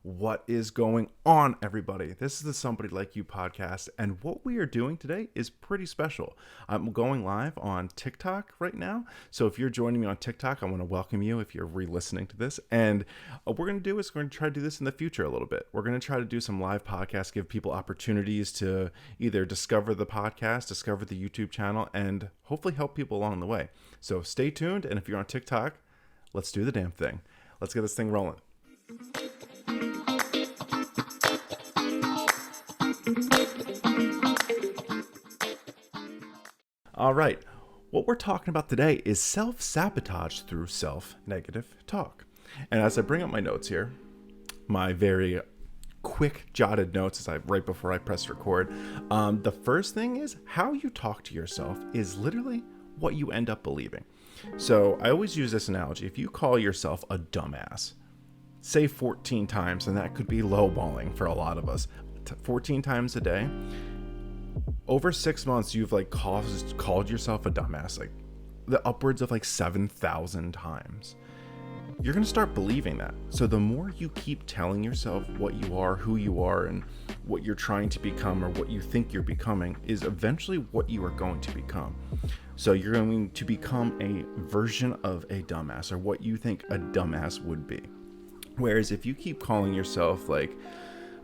What is going on, everybody? This is the Somebody Like You podcast, and what we are doing today is pretty special. I'm going live on TikTok right now, so if you're joining me on TikTok, I want to welcome you if you're re-listening to this, and what we're going to do is we're going to try to do this in the future a little bit. We're going to try to do some live podcasts, give people opportunities to either discover the podcast, discover the YouTube channel, and hopefully help people along the way. So stay tuned, and if you're on TikTok, let's do the damn thing. Let's get this thing rolling. All right, what we're talking about today is self-sabotage through self-negative talk. And as I bring up my notes here, my very quick jotted notes right before I press record, the first thing is how you talk to yourself is literally what you end up believing. So I always use this analogy. If you call yourself a dumbass, say 14 times, and that could be lowballing for a lot of us, 14 times a day, over 6 months, you've called yourself a dumbass, like the upwards of 7,000 times. You're going to start believing that. So the more you keep telling yourself what you are, who you are, and what you're trying to become or what you think you're becoming is eventually what you are going to become. So you're going to become a version of a dumbass, or what you think a dumbass would be. Whereas if you keep calling yourself a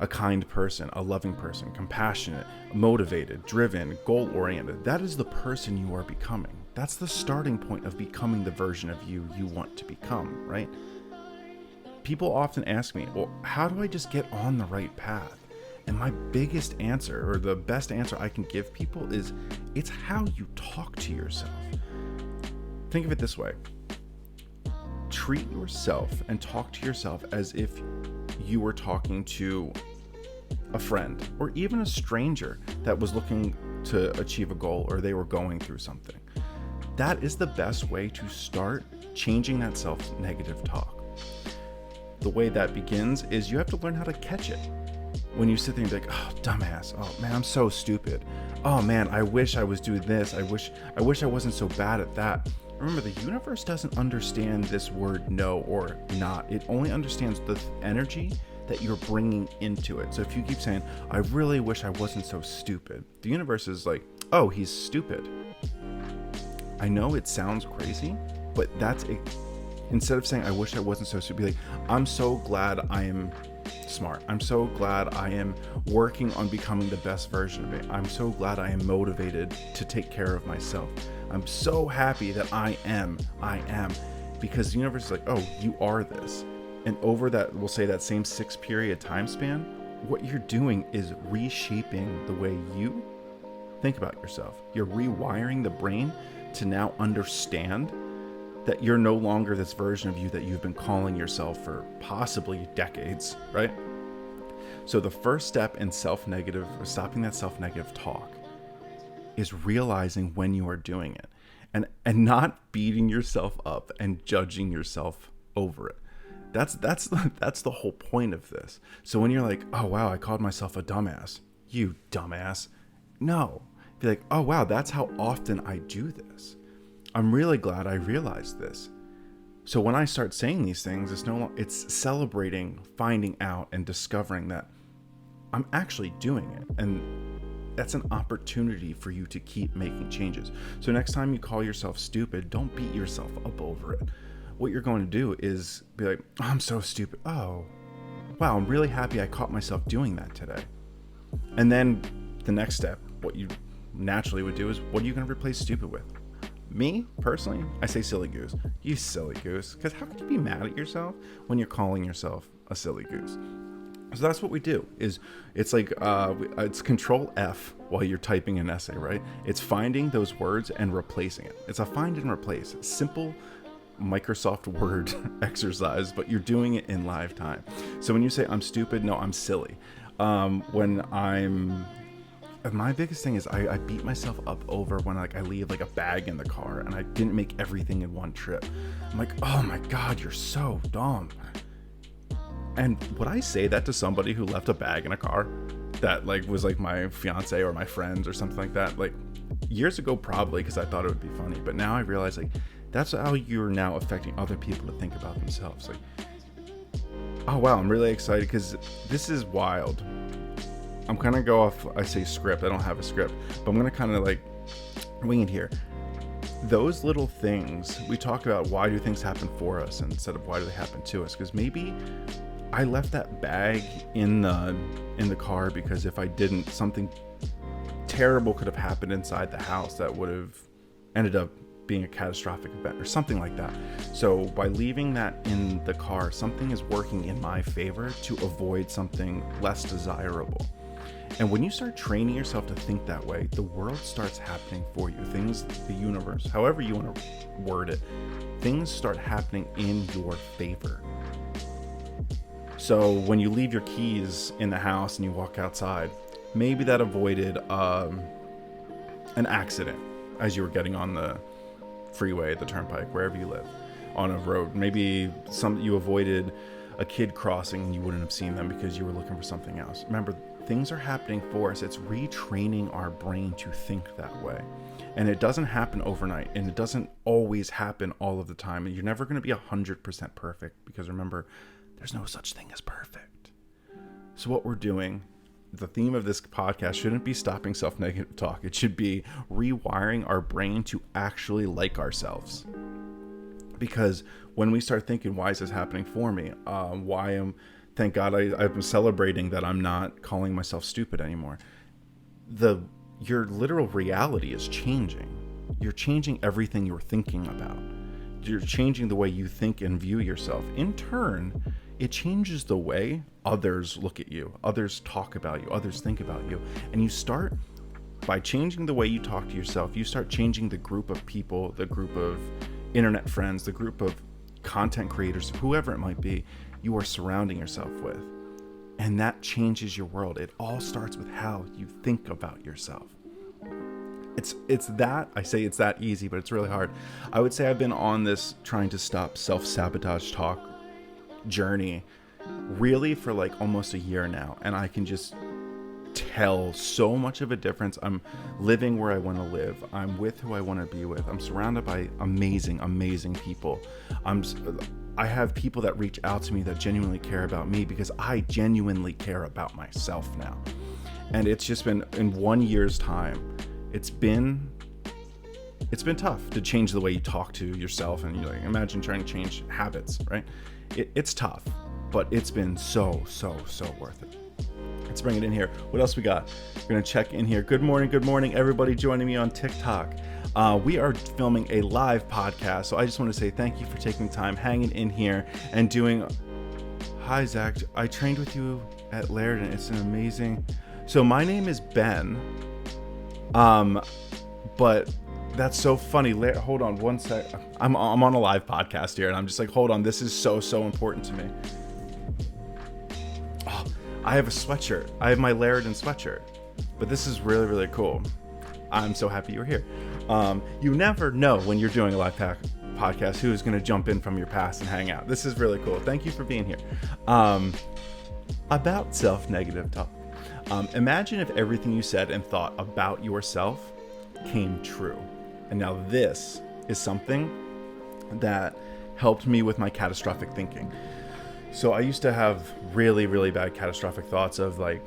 kind person, a loving person, compassionate, motivated, driven, goal-oriented, that is the person you are becoming. That's the starting point of becoming the version of you want to become, right? People often ask me, well, how do I just get on the right path? And my biggest answer, or the best answer I can give people, is it's how you talk to yourself. Think of it this way. Treat yourself and talk to yourself as if you were talking to a friend or even a stranger that was looking to achieve a goal, or they were going through something. That is the best way to start changing that self-negative talk. The way that begins is you have to learn how to catch it. When you sit there and be like, oh, dumbass, oh man, I'm so stupid. Oh man, I wish I was doing this. I wish I wasn't so bad at that. Remember, the universe doesn't understand this word no or not. It only understands the energy that you're bringing into it. So if you keep saying, I really wish I wasn't so stupid, the universe is like, oh, he's stupid. I know it sounds crazy, but that's it. Instead of saying, I wish I wasn't so stupid, be like, I'm so glad I am smart. I'm so glad I am working on becoming the best version of me. I'm so glad I am motivated to take care of myself. I'm so happy that I am, because the universe is like, oh, you are this. And over that, we'll say that same 6 period time span, what you're doing is reshaping the way you think about yourself. You're rewiring the brain to now understand that you're no longer this version of you that you've been calling yourself for possibly decades, right? So the first step in stopping that self-negative talk is realizing when you are doing it and not beating yourself up and judging yourself over it. That's the whole point of this. So when you're like, oh wow, I called myself a dumbass. You dumbass. No. Be like, oh wow, that's how often I do this. I'm really glad I realized this. So when I start saying these things, it's celebrating, finding out, and discovering that I'm actually doing it. And that's an opportunity for you to keep making changes. So next time you call yourself stupid, don't beat yourself up over it. What you're going to do is be like, oh, I'm so stupid. Oh, wow, I'm really happy I caught myself doing that today. And then the next step, what you naturally would do is, what are you going to replace stupid with? Me, personally, I say silly goose. You silly goose. Because how could you be mad at yourself when you're calling yourself a silly goose? So that's what we do. It's Control F while you're typing an essay, right? It's finding those words and replacing it. It's a find and replace. Simple Microsoft Word exercise, but you're doing it in live time. So when you say I'm stupid, no, I'm silly. My biggest thing is I beat myself up over when I leave a bag in the car and I didn't make everything in one trip. I'm like, oh my God, you're so dumb. And would I say that to somebody who left a bag in a car that was my fiance or my friends or something like that? Years ago, probably, because I thought it would be funny. But now I realize that's how you're now affecting other people to think about themselves. Oh, wow. I'm really excited because this is wild. I'm kind of go off, I say script. I don't have a script, but I'm going to kind of like wing it here. Those little things, we talk about why do things happen for us instead of why do they happen to us? Because maybe I left that bag in the car because if I didn't, something terrible could have happened inside the house that would have ended up being a catastrophic event or something like that. So by leaving that in the car, something is working in my favor to avoid something less desirable. And when you start training yourself to think that way, the world starts happening for you. Things, the universe, however you want to word it, things start happening in your favor. So when you leave your keys in the house and you walk outside, maybe that avoided an accident as you were getting on the freeway, the turnpike, wherever you live, on a road. Maybe you avoided a kid crossing and you wouldn't have seen them because you were looking for something else. Remember, things are happening for us. It's retraining our brain to think that way. And it doesn't happen overnight, and it doesn't always happen all of the time. And you're never going to be 100% perfect because remember, there's no such thing as perfect. So what we're doing, the theme of this podcast shouldn't be stopping self-negative talk. It should be rewiring our brain to actually like ourselves. Because when we start thinking, why is this happening for me? Thank God I'm celebrating that I'm not calling myself stupid anymore. Your literal reality is changing. You're changing everything you're thinking about. You're changing the way you think and view yourself. In turn, it changes the way others look at you, others talk about you, others think about you. And you start, by changing the way you talk to yourself, you start changing the group of people, the group of internet friends, the group of content creators, whoever it might be, you are surrounding yourself with. And that changes your world. It all starts with how you think about yourself. It's that easy, but it's really hard. I would say I've been on this trying to stop self-sabotage talk journey really for like almost a year now, and I can just tell so much of a difference. I'm living where I want to live. I'm with who I want to be with. I'm surrounded by amazing people. I have people that reach out to me that genuinely care about me because I genuinely care about myself now. And it's just been, in 1 year's time, it's been tough to change the way you talk to yourself. And you like, imagine trying to change habits, right? It's tough, but it's been so worth it. Let's bring it in here. What else we got? We're going to check in here. Good morning, everybody joining me on TikTok. We are filming a live podcast, so I just want to say thank you for taking time, hanging in here, and doing... Hi, Zach. I trained with you at Laird, and it's an amazing... So my name is Ben, but that's so funny. Hold on one sec. I'm on a live podcast here, and I'm just like, hold on. This is so important to me. Oh, I have a sweatshirt. I have my Laird sweatshirt, but this is really cool. I'm so happy you're here. You never know when you're doing a live podcast who is going to jump in from your past and hang out. This is really cool. Thank you for being here. About self-negative talk. Imagine if everything you said and thought about yourself came true. And now this is something that helped me with my catastrophic thinking. So I used to have really bad catastrophic thoughts of like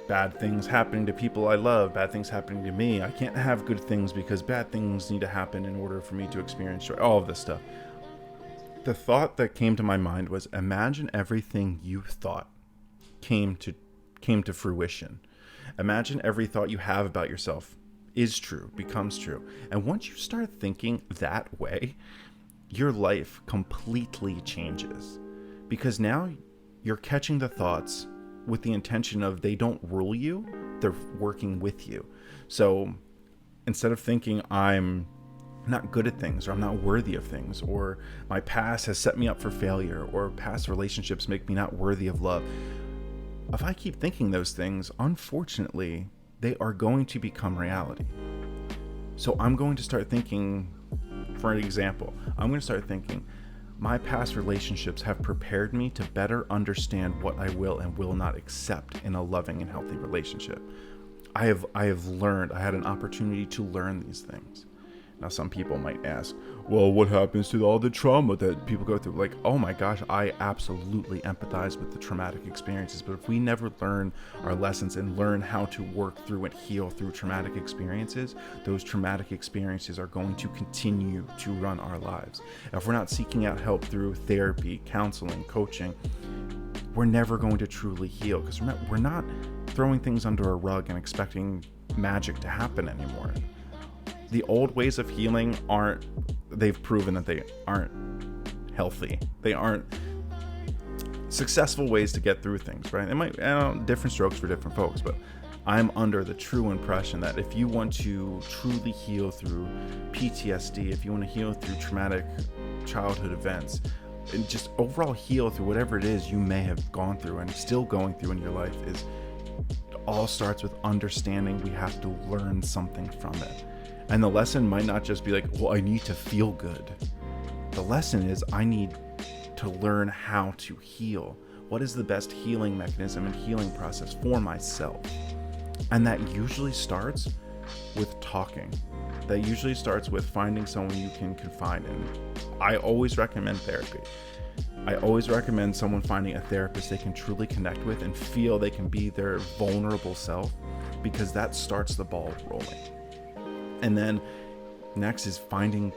bad things happening to people I love, bad things happening to me. I can't have good things because bad things need to happen in order for me to experience joy, all of this stuff. The thought that came to my mind was, imagine everything you thought came to fruition. Imagine every thought you have about yourself is true, becomes true. And once you start thinking that way, your life completely changes. Because now you're catching the thoughts with the intention of they don't rule you, they're working with you. So instead of thinking I'm not good at things, or I'm not worthy of things, or my past has set me up for failure, or past relationships make me not worthy of love, if I keep thinking those things, unfortunately, they are going to become reality. So I'm going to start thinking, for an example, I'm going to start thinking, my past relationships have prepared me to better understand what I will and will not accept in a loving and healthy relationship. I have learned, I had an opportunity to learn these things. Now, some people might ask, well, what happens to all the trauma that people go through? Like, oh my gosh, I absolutely empathize with the traumatic experiences. But if we never learn our lessons and learn how to work through and heal through traumatic experiences, those traumatic experiences are going to continue to run our lives. If we're not seeking out help through therapy, counseling, coaching, we're never going to truly heal. Because remember, we're not throwing things under a rug and expecting magic to happen anymore. The old ways of healing they've proven that they aren't healthy. They aren't successful ways to get through things, right? It might, different strokes for different folks, but I'm under the true impression that if you want to truly heal through PTSD, if you want to heal through traumatic childhood events, and just overall heal through whatever it is you may have gone through and still going through in your life, it all starts with understanding we have to learn something from it. And the lesson might not just be like, well, I need to feel good. The lesson is I need to learn how to heal. What is the best healing mechanism and healing process for myself? And that usually starts with talking. That usually starts with finding someone you can confide in. I always recommend therapy. I always recommend someone finding a therapist they can truly connect with and feel they can be their vulnerable self, because that starts the ball rolling. And then next is finding,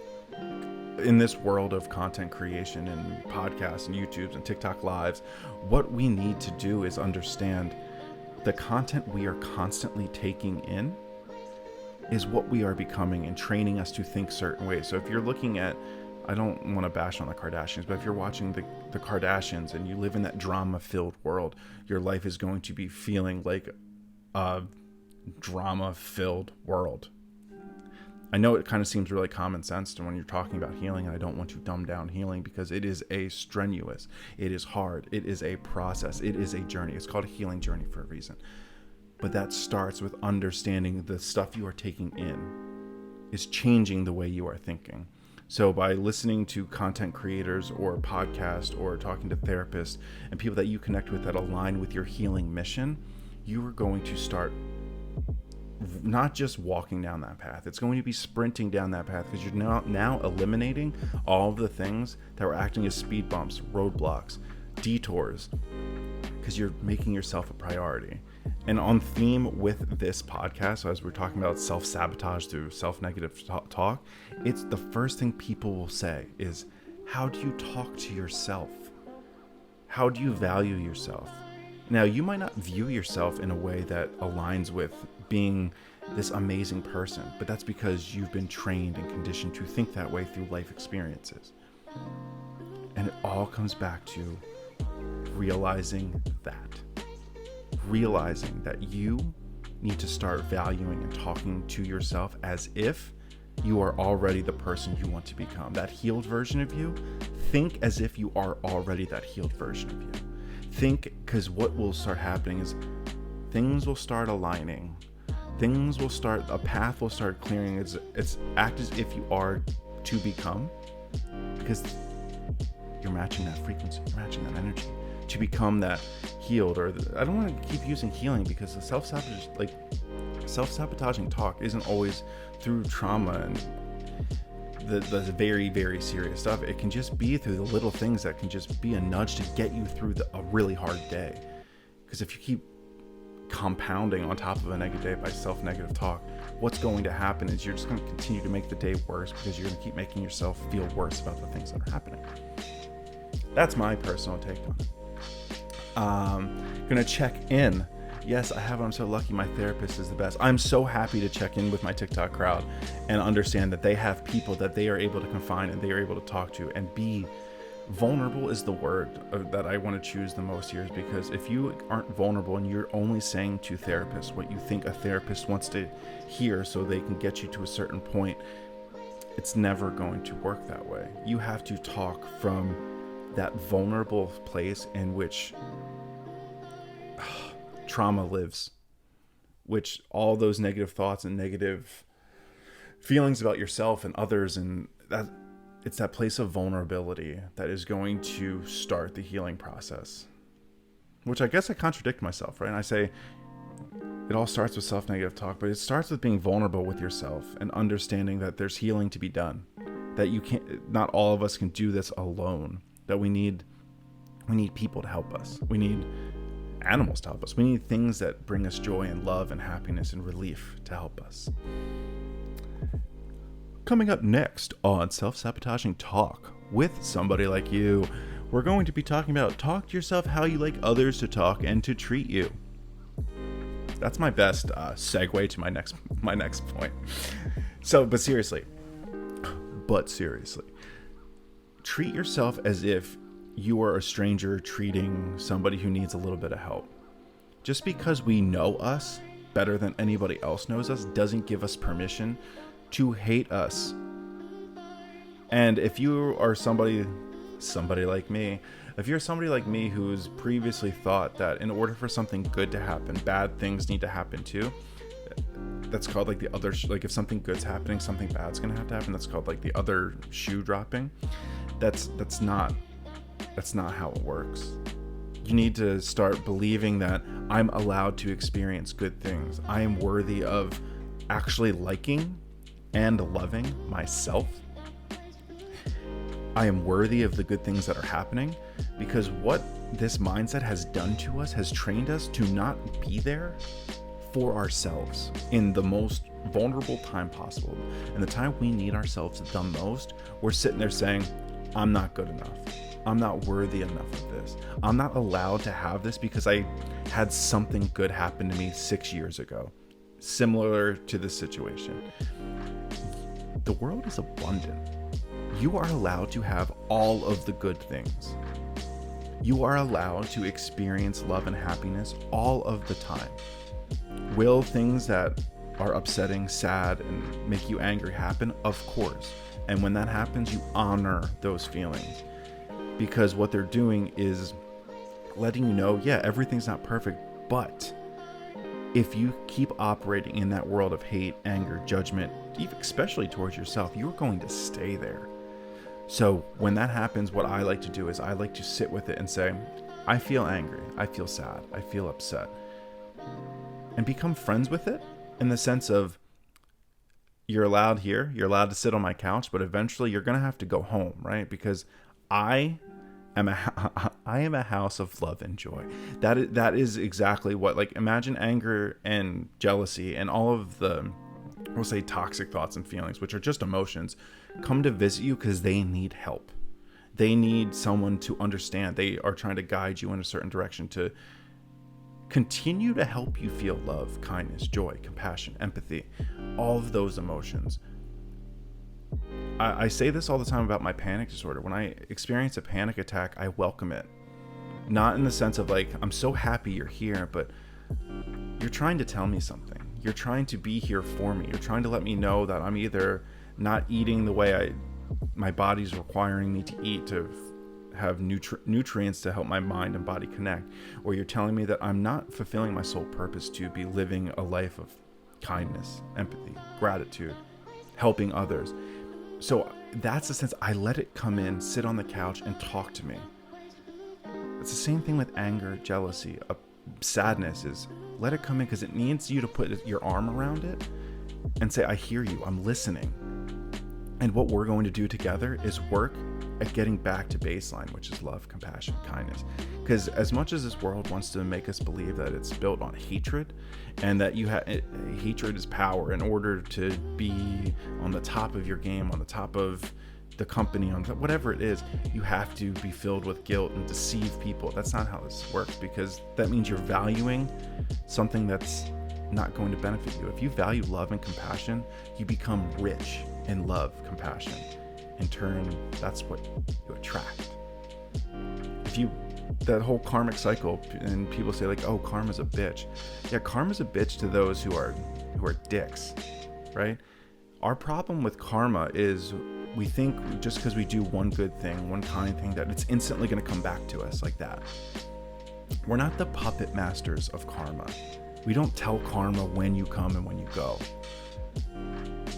in this world of content creation and podcasts and YouTubes and TikTok lives, what we need to do is understand the content we are constantly taking in is what we are becoming and training us to think certain ways. So if you're looking at, I don't want to bash on the Kardashians, but if you're watching the Kardashians and you live in that drama-filled world, your life is going to be feeling like a drama-filled world. I know it kind of seems really common sense to when you're talking about healing, and I don't want to dumb down healing because it is strenuous, it is hard, it is a process, it is a journey. It's called a healing journey for a reason. But that starts with understanding the stuff you are taking in is changing the way you are thinking. So by listening to content creators or podcasts or talking to therapists and people that you connect with that align with your healing mission, you are going to start not just walking down that path. It's going to be sprinting down that path, because you're now eliminating all of the things that were acting as speed bumps, roadblocks, detours, because you're making yourself a priority. And on theme with this podcast, so as we're talking about self-sabotage through self-negative talk, it's the first thing people will say is, how do you talk to yourself? How do you value yourself? Now, you might not view yourself in a way that aligns with being this amazing person, but that's because you've been trained and conditioned to think that way through life experiences. And it all comes back to realizing that you need to start valuing and talking to yourself as if you are already the person you want to become. That healed version of you, think as if you are already that healed version of you. Think, because what will start happening is things will start aligning. A path will start clearing. It's act as if you are to become, because you're matching that frequency, you're matching that energy to become that healed. Or I don't want to keep using healing, because the self-sabotaging talk isn't always through trauma and the very, very serious stuff. It can just be through the little things that can just be a nudge to get you through a really hard day. Because if you keep compounding on top of a negative day by self-negative talk, what's going to happen is you're just going to continue to make the day worse, because you're going to keep making yourself feel worse about the things that are happening. That's my personal take on it. Gonna check in. Yes, I'm so lucky my therapist is the best. I'm so happy to check in with my TikTok crowd and understand that they have people that they are able to confide and they are able to talk to, and be vulnerable is the word that I want to choose the most here, is because if you aren't vulnerable and you're only saying to therapists what you think a therapist wants to hear so they can get you to a certain point, it's never going to work that way. You have to talk from that vulnerable place in which trauma lives, which all those negative thoughts and negative feelings about yourself and others, and that it's that place of vulnerability that is going to start the healing process. Which I guess I contradict myself, right? And I say It all starts with self-negative talk, but it starts with being vulnerable with yourself and understanding that there's healing to be done, that you can't, not all of us can do this alone, that we need people to help us. We need animals to help us. We need things that bring us joy and love and happiness and relief to help us. Coming up next on Self-Sabotaging Talk with somebody like you, we're going to be talking about talk to yourself how you like others to talk and to treat you. That's my best segue to my next point. But seriously, treat yourself as if you are a stranger treating somebody who needs a little bit of help. Just because we know us better than anybody else knows us doesn't give us permission to hate us. And if you are somebody like me, if you're somebody like me who's previously thought that in order for something good to happen, bad things need to happen too, that's called like the other, like if something good's happening, something bad's gonna have to happen. That's called like the other shoe dropping. That's not how it works. You need to start believing that I'm allowed to experience good things. I am worthy of actually liking and loving myself. I am worthy of the good things that are happening, because what this mindset has done to us has trained us to not be there for ourselves in the most vulnerable time possible. And the time we need ourselves the most, we're sitting there saying, I'm not good enough. I'm not worthy enough of this. I'm not allowed to have this because I had something good happen to me 6 years ago, similar to this situation. The world is abundant. You are allowed to have all of the good things. You are allowed to experience love and happiness all of the time. Will things that are upsetting, sad, and make you angry happen? Of course. And when that happens, you honor those feelings. Because what they're doing is letting you know, yeah, everything's not perfect, but if you keep operating in that world of hate, anger, judgment, even especially towards yourself, you're going to stay there. So when that happens, what I like to do is I like to sit with it and say, I feel angry, I feel sad, I feel upset, and become friends with it in the sense of, you're allowed here, you're allowed to sit on my couch, but eventually you're going to have to go home, right? Because I am a house of love and joy. That is exactly what, like, imagine anger and jealousy and all of the, we'll say, toxic thoughts and feelings, which are just emotions, come to visit you because they need help. They need someone to understand. They are trying to guide you in a certain direction to continue to help you feel love, kindness, joy, compassion, empathy, all of those emotions. I say this all the time about my panic disorder. When I experience a panic attack, I welcome it. Not in the sense of like, I'm so happy you're here, but you're trying to tell me something. You're trying to be here for me. You're trying to let me know that I'm either not eating the way my body's requiring me to eat to have nutrients to help my mind and body connect, or you're telling me that I'm not fulfilling my sole purpose to be living a life of kindness, empathy, gratitude, helping others. So that's the sense. I let it come in, sit on the couch, and talk to me. It's the same thing with anger, jealousy, sadness. Is let it come in because it needs you to put your arm around it and say, I hear you, I'm listening. And what we're going to do together is work at getting back to baseline, which is love, compassion, kindness. Because as much as this world wants to make us believe that it's built on hatred and that hatred is power, in order to be on the top of your game, on the top of the company, on whatever it is, you have to be filled with guilt and deceive people. That's not how this works, because that means you're valuing something that's not going to benefit you. If you value love and compassion, you become rich in love, compassion. In turn, that's what you attract. That whole karmic cycle, and people say like, oh, karma's a bitch. Yeah, karma's a bitch to those who are dicks, right? Our problem with karma is we think just because we do one good thing, one kind thing, that it's instantly going to come back to us like that. We're not the puppet masters of karma. We don't tell karma when you come and when you go.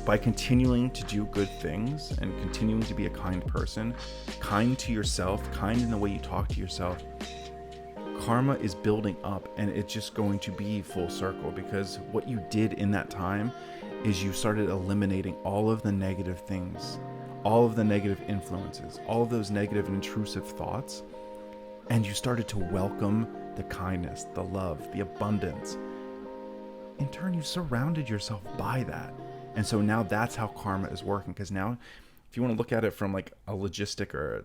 By continuing to do good things and continuing to be a kind person, kind to yourself, kind in the way you talk to yourself, karma is building up, and it's just going to be full circle, because what you did in that time is you started eliminating all of the negative things, all of the negative influences, all of those negative and intrusive thoughts, and you started to welcome the kindness, the love, the abundance. In turn, you surrounded yourself by that. And so now that's how karma is working. Because now, if you want to look at it from like a logistic or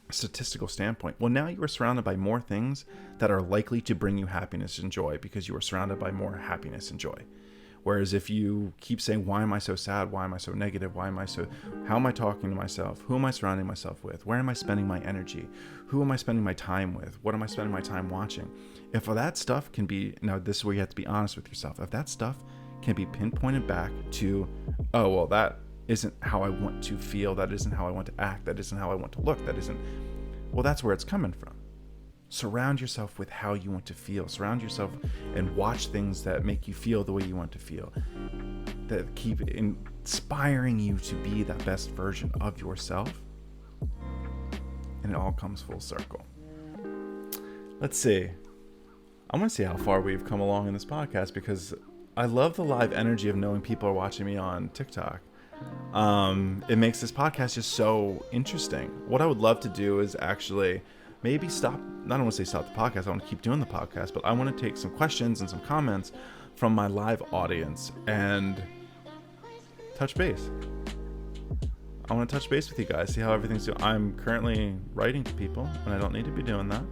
a statistical standpoint, well, now you are surrounded by more things that are likely to bring you happiness and joy, because you are surrounded by more happiness and joy. Whereas if you keep saying, why am I so sad? Why am I so negative? How am I talking to myself? Who am I surrounding myself with? Where am I spending my energy? Who am I spending my time with? What am I spending my time watching? If that stuff can be, now this is where you have to be honest with yourself. If that stuff can be pinpointed back to, oh, well, that isn't how I want to feel. That isn't how I want to act. That isn't how I want to look. Well, that's where it's coming from. Surround yourself with how you want to feel. Surround yourself and watch things that make you feel the way you want to feel, that keep inspiring you to be that best version of yourself. And it all comes full circle. Let's see. I want to see how far we've come along in this podcast, because I love the live energy of knowing people are watching me on TikTok. It makes this podcast just so interesting. What I would love to do is actually maybe stop, I don't want to say stop the podcast, I want to keep doing the podcast, but I want to take some questions and some comments from my live audience and touch base. I want to touch base with you guys, see how everything's doing. I'm currently writing to people, and I don't need to be doing that.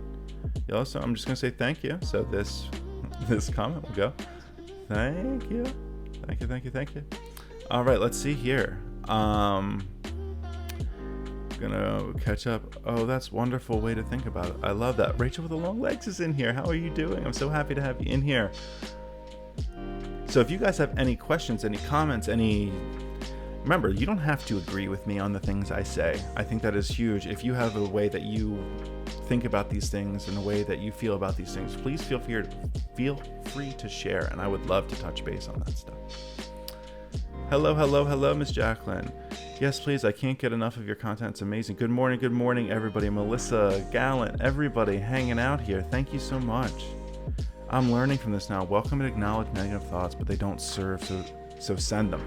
So I'm just going to say thank you. So this comment will go, thank you. All right, let's see here. Gonna catch up. Oh, that's a wonderful way to think about it. I love that. Rachel with the long legs is in here. How are you doing? I'm so happy to have you in here. So if you guys have any questions, any comments, remember, you don't have to agree with me on the things I say. I think that is huge. If you have a way that you think about these things and a way that you feel about these things, please feel free to share, and I would love to touch base on that stuff. Hello, Miss Jacqueline. Yes, please. I can't get enough of your content. It's amazing. Good morning, everybody. Melissa, Gallant, everybody hanging out here. Thank you so much. I'm learning from this now. Welcome and acknowledge negative thoughts, but they don't serve, so send them.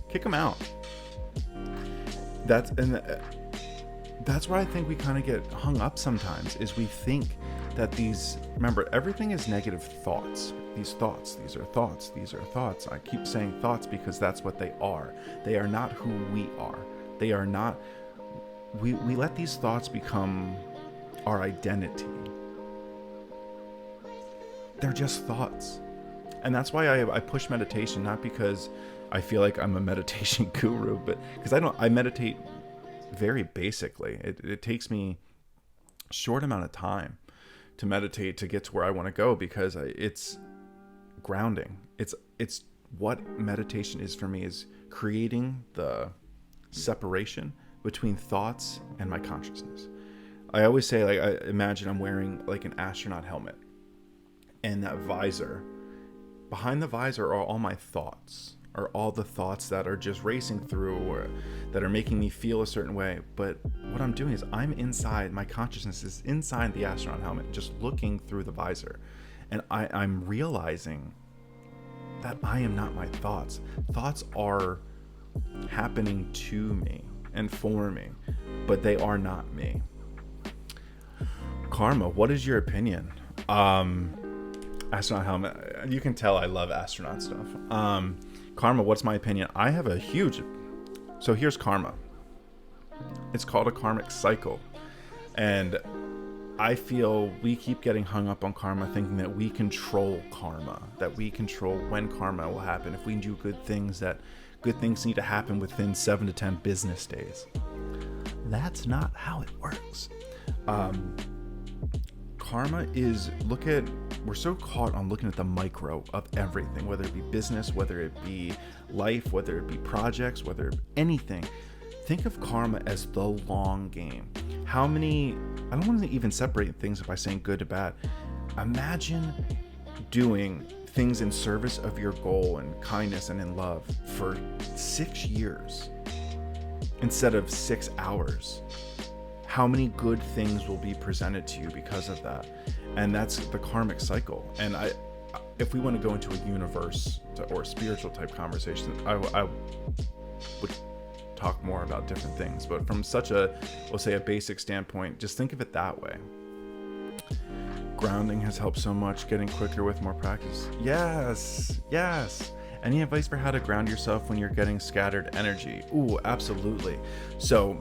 Kick them out. That's where I think we kind of get hung up sometimes, is we think that remember, everything is negative thoughts. These are thoughts. I keep saying thoughts because that's what they are. They are not who we are. They are not, we let these thoughts become our identity. They're just thoughts. And that's why I push meditation, not because I feel like I'm a meditation guru, but because I meditate very basically. It takes me a short amount of time to meditate to get to where I want to go, because it's grounding. It's what meditation is for me, is creating the separation between thoughts and my consciousness. I always say, like, I imagine I'm wearing like an astronaut helmet, and that visor, behind the visor are all my thoughts, are all the thoughts that are just racing through, or that are making me feel a certain way. But what I'm doing is my consciousness is inside the astronaut helmet, just looking through the visor. And I'm realizing that I am not my thoughts. Thoughts are happening to me and for me, but they are not me. Karma, what is your opinion? Astronaut helmet. You can tell I love astronaut stuff. Karma, what's my opinion? I have a huge... So here's karma. It's called a karmic cycle. And I feel we keep getting hung up on karma, thinking that we control karma, that we control when karma will happen. If we do good things, that good things need to happen within 7 to 10 business days. That's not how it works. Karma is, we're so caught on looking at the micro of everything, whether it be business, whether it be life, whether it be projects, whether it be anything. Think of karma as the long game. I don't want to even separate things by saying good to bad. Imagine doing things in service of your goal and kindness and in love for 6 years instead of 6 hours. how many good things will be presented to you because of that? And that's the karmic cycle. And if we want to go into a universe or spiritual type conversation, I would talk more about different things. But from such we'll say a basic standpoint, just think of it that way. Grounding has helped so much, getting quicker with more practice. Yes. Any advice for how to ground yourself when you're getting scattered energy? Ooh, absolutely. So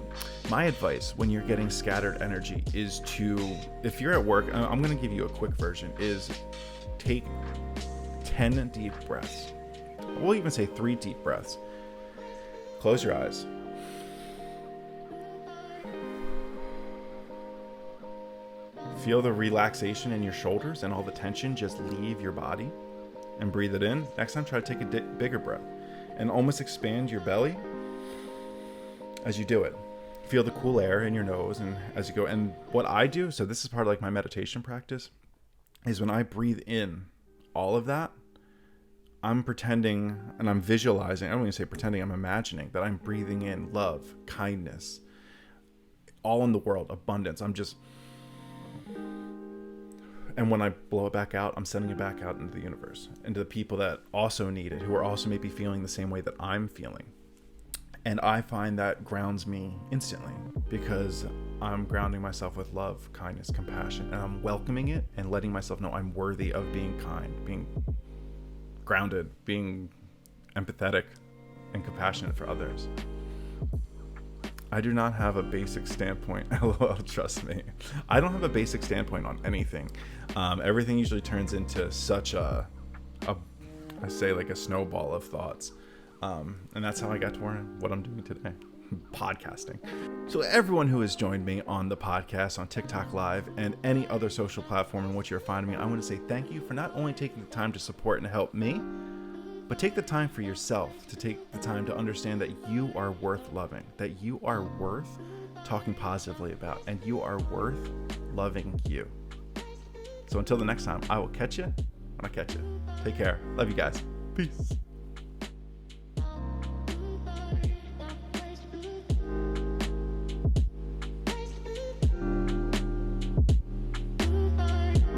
my advice when you're getting scattered energy is if you're at work, I'm going to give you a quick version, is take 10 deep breaths. We'll even say 3 deep breaths. Close your eyes. Feel the relaxation in your shoulders and all the tension just leave your body, and breathe it in. Next time, try to take a bigger breath and almost expand your belly as you do it. Feel the cool air in your nose and as you go. And what I do, so this is part of like my meditation practice, is when I breathe in all of that, I'm pretending and I'm visualizing, I don't even say pretending, I'm imagining that I'm breathing in love, kindness, all in the world, abundance. And when I blow it back out, I'm sending it back out into the universe, into the people that also need it, who are also maybe feeling the same way that I'm feeling. And I find that grounds me instantly, because I'm grounding myself with love, kindness, compassion, and I'm welcoming it and letting myself know I'm worthy of being kind, being grounded, being empathetic and compassionate for others. I do not have a basic standpoint. LOL, trust me. I don't have a basic standpoint on anything. Everything usually turns into such I say like a snowball of thoughts. And that's how I got to what I'm doing today, podcasting. So everyone who has joined me on the podcast, on TikTok Live, and any other social platform in which you're finding me, I want to say thank you for not only taking the time to support and help me, but take the time for yourself, to take the time to understand that you are worth loving, that you are worth talking positively about, and you are worth loving you. So until the next time, I will catch you when I catch you. Take care. Love you guys. Peace.